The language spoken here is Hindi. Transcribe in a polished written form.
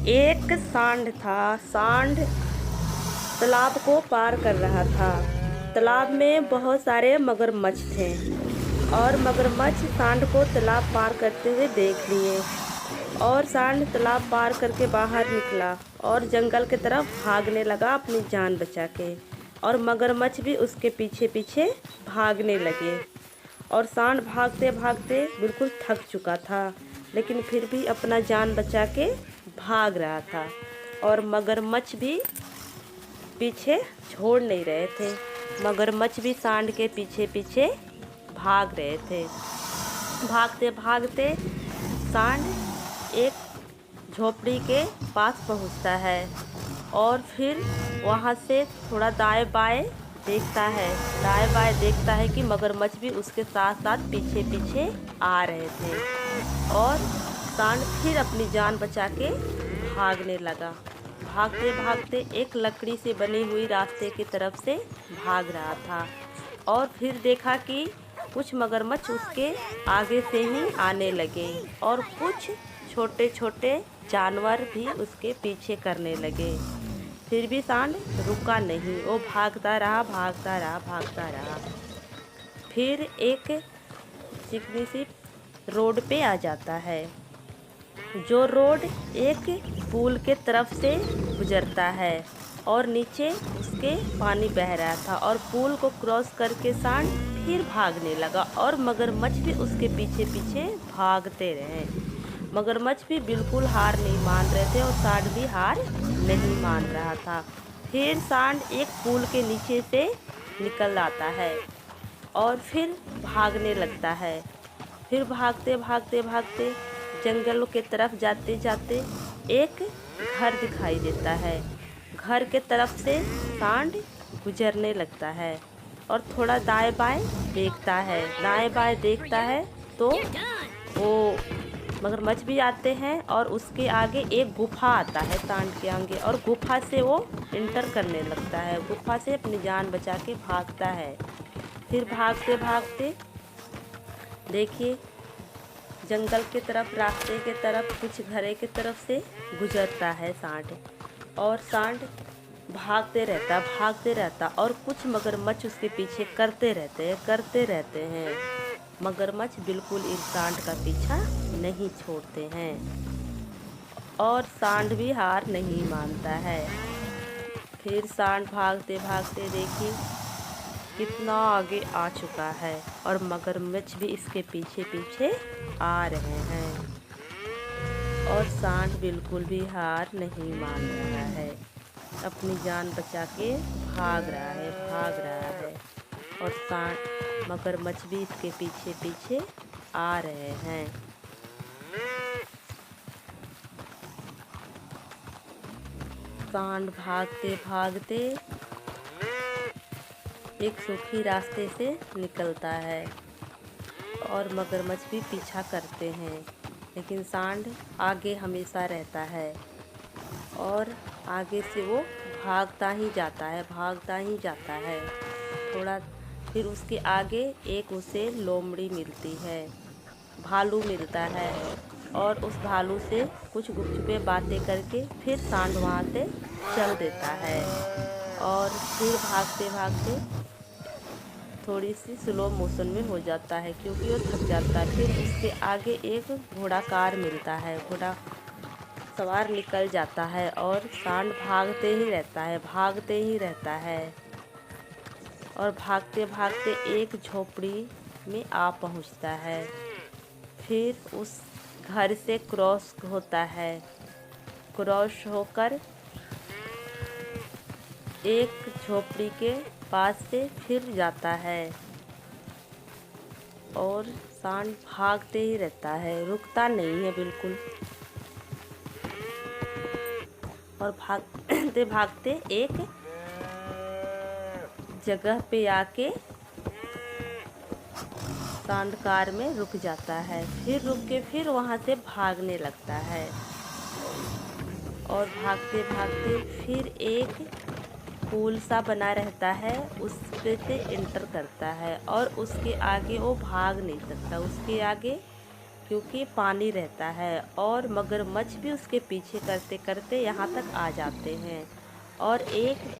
एक सांड था। सांड तालाब को पार कर रहा था। तालाब में बहुत सारे मगरमच्छ थे और मगरमच्छ सांड को तालाब पार करते हुए देख लिए और सांड तालाब पार करके बाहर निकला और जंगल की तरफ भागने लगा अपनी जान बचा के। और मगरमच्छ भी उसके पीछे पीछे भागने लगे और सांड भागते भागते बिल्कुल थक चुका था, लेकिन फिर भी अपना जान बचा के भाग रहा था और मगरमच्छ भी पीछे छोड़ नहीं रहे थे। मगरमच्छ भी सांड के पीछे पीछे भाग रहे थे। भागते भागते सांड एक झोपड़ी के पास पहुंचता है और फिर वहां से थोड़ा दाएं बाएं देखता है। दाएं बाएं देखता है कि मगरमच्छ भी उसके साथ साथ पीछे पीछे आ रहे थे और सांड फिर अपनी जान बचा के भागने लगा। भागते भागते एक लकड़ी से बनी हुई रास्ते की तरफ से भाग रहा था और फिर देखा कि कुछ मगरमच्छ उसके आगे से ही आने लगे और कुछ छोटे छोटे जानवर भी उसके पीछे करने लगे। फिर भी सांड रुका नहीं, वो भागता रहा भागता रहा भागता रहा। फिर एक चिकनी सी रोड पे आ जाता है। जो रोड एक पुल के तरफ से गुजरता है और नीचे उसके पानी बह रहा था और पुल को क्रॉस करके सांड फिर भागने लगा और मगरमच्छ भी उसके पीछे पीछे भागते रहे। मगरमच्छ भी बिल्कुल हार नहीं मान रहे थे और सांड भी हार नहीं मान रहा था। फिर सांड एक पुल के नीचे से निकल आता है और फिर भागने लगता है। फिर भागते भागते भागते जंगलों के तरफ जाते जाते एक घर दिखाई देता है। घर के तरफ से सांड गुजरने लगता है और थोड़ा दाएं बाएं देखता है। दाएं बाएं देखता है तो वो मगरमच्छ भी आते हैं और उसके आगे एक गुफा आता है सांड के आगे और गुफा से वो इंटर करने लगता है। गुफा से अपनी जान बचा के भागता है। फिर भागते भागते देखिए जंगल के तरफ, रास्ते के तरफ, कुछ घरे के तरफ से गुजरता है सांड और सांड भागते रहता और कुछ मगरमच्छ उसके पीछे करते रहते हैं। मगरमच्छ बिल्कुल इस सांड का पीछा नहीं छोड़ते हैं और सांड भी हार नहीं मानता है। फिर सांड भागते भागते देखिए कितना आगे आ चुका है और मगरमच्छ भी इसके पीछे पीछे आ रहे हैं और सांड बिल्कुल भी हार नहीं मान रहा है, अपनी जान बचा के भाग रहा है और सांड मगरमच्छ भी इसके पीछे पीछे आ रहे हैं। सांड भागते भागते एक सूखी रास्ते से निकलता है और मगरमच्छ भी पीछा करते हैं, लेकिन सांड आगे हमेशा रहता है और आगे से वो भागता ही जाता है। थोड़ा फिर उसके आगे एक उसे लोमड़ी मिलती है, भालू मिलता है और उस भालू से कुछ गुपचुपे बातें करके फिर सांड वहाँ से चल देता है और फिर भागते भागते थोड़ी सी स्लो मोशन में हो जाता है क्योंकि वो थक जाता है। फिर उसके आगे एक घोड़ा कार मिलता है, घोड़ा सवार निकल जाता है और सांड भागते ही रहता है और भागते भागते एक झोपड़ी में आ पहुंचता है। फिर उस घर से क्रॉस होता है, क्रॉस होकर एक झोपड़ी के पास से फिर जाता है और सांड भागते ही रहता है, रुकता नहीं है बिल्कुल और भागते भागते एक जगह पे आके सांड कार में रुक जाता है। फिर रुक के फिर वहाँ से भागने लगता है और भागते भागते फिर एक पुल सा बना रहता है, उस पे से एंटर करता है और उसके आगे वो भाग नहीं सकता। उसके आगे क्योंकि पानी रहता है और मगरमच्छ भी उसके पीछे करते करते यहाँ तक आ जाते हैं और एक